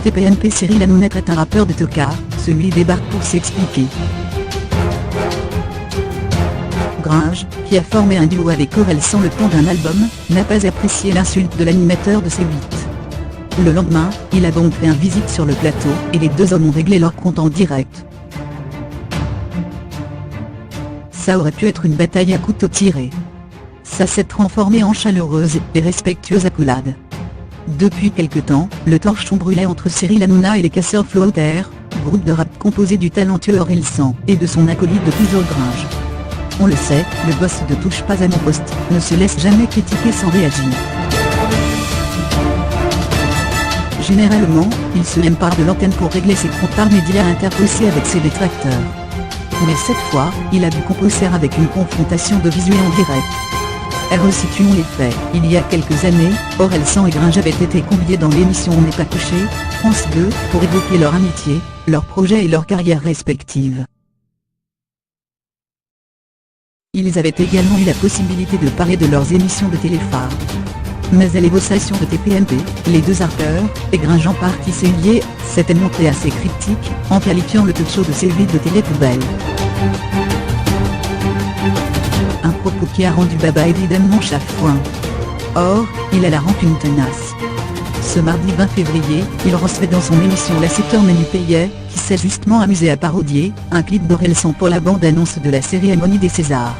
TPMP Cyril Hanouna est un rappeur de Tokar, celui débarque pour s'expliquer. Gringe, qui a formé un duo avec Orelsan le temps d'un album, n'a pas apprécié l'insulte de l'animateur de C8. Le lendemain, il a donc fait un visite sur le plateau, et les deux hommes ont réglé leur compte en direct. Ça aurait pu être une bataille à couteau tiré. Ça s'est transformé en chaleureuse et respectueuse accolade. Depuis quelque temps, le torchon brûlait entre Cyril Hanouna et les Casseurs Floater, groupe de rap composé du talentueux Orelsan et de son acolyte de toujours Gringe. On le sait, le boss de Touche pas à mon poste ne se laisse jamais critiquer sans réagir. Généralement, il se empare de l'antenne pour régler ses comptes par médias interposés avec ses détracteurs. Mais cette fois, il a dû composer avec une confrontation de visuels en direct. Resituons les faits. Il y a quelques années, Orelsan et Gringe avaient été conviés dans l'émission On n'est pas couché, France 2, pour évoquer leur amitié, leurs projets et leurs carrières respectives. Ils avaient également eu la possibilité de parler de leurs émissions de téléphare. Mais à l'évocation de TPMP, les deux rappeurs, et Gringe en particulier, s'étaient montrés assez critiques, en qualifiant le talk show de série de télé-poubelle. Un propos qui a rendu Baba évidemment chafouin. Or, il a la rancune tenace. Ce mardi 20 février, il recevait dans son émission La Secteur Menu Payet, qui s'est justement amusé à parodier, un clip d'Orelsan pour la bande-annonce de la cérémonie des Césars.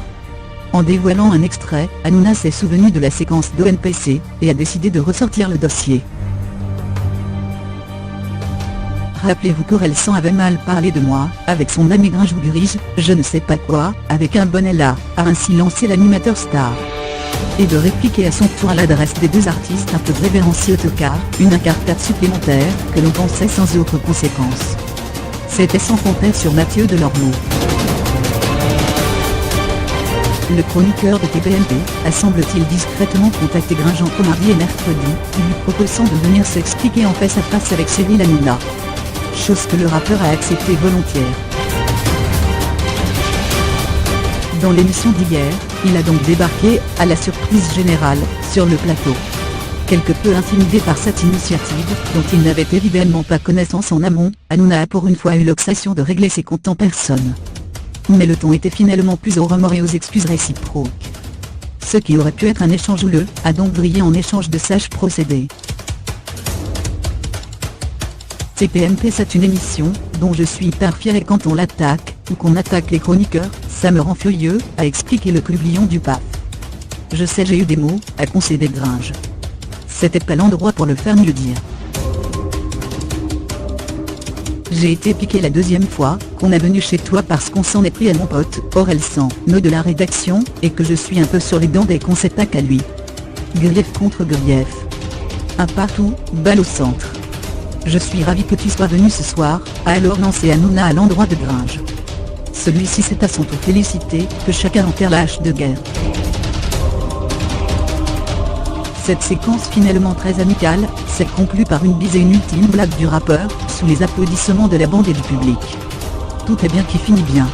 En dévoilant un extrait, Hanouna s'est souvenu de la séquence d'ONPC, et a décidé de ressortir le dossier. Rappelez-vous qu'Orelsan avait mal parlé de moi, avec son ami Gringe ou Grise, je ne sais pas quoi, avec un bonnet là, a ainsi lancé l'animateur star. Et de répliquer à son tour à l'adresse des deux artistes un peu révérencieux Tokar, une incartade supplémentaire, que l'on pensait sans autre conséquence. C'était sans compter sur Mathieu Delormeau. Le chroniqueur de TPMP a semble-t-il discrètement contacté Gringe entre mardi et mercredi, lui proposant de venir s'expliquer en face à face avec Cyril Hanouna. Chose que le rappeur a accepté volontiers. Dans l'émission d'hier, il a donc débarqué, à la surprise générale, sur le plateau. Quelque peu intimidé par cette initiative, dont il n'avait évidemment pas connaissance en amont, Hanouna a pour une fois eu l'obsession de régler ses comptes en personne. Mais le ton était finalement plus aux remords et aux excuses réciproques. Ce qui aurait pu être un échange houleux, a donc brillé en échange de sages procédés. TPMP c'est une émission, dont je suis hyper fier et quand on l'attaque, ou qu'on attaque les chroniqueurs, ça me rend furieux, a expliqué le clublion du PAF. Je sais j'ai eu des mots, a concédé Gringe. C'était pas l'endroit pour le faire mieux dire. J'ai été piqué la deuxième fois, qu'on est venu chez toi parce qu'on s'en est pris à mon pote, Orelsan, nœud de la rédaction, et que je suis un peu sur les dents dès qu'on s'attaque à lui. Grief contre grief. Un partout, balle au centre. Je suis ravi que tu sois venu ce soir, a alors lancé Hanouna à l'endroit de Gringe. Celui-ci s'est à son tour félicité, que chacun enterre la hache de guerre. Cette séquence finalement très amicale, s'est conclue par une bise et une ultime blague du rappeur, sous les applaudissements de la bande et du public. Tout est bien qui finit bien.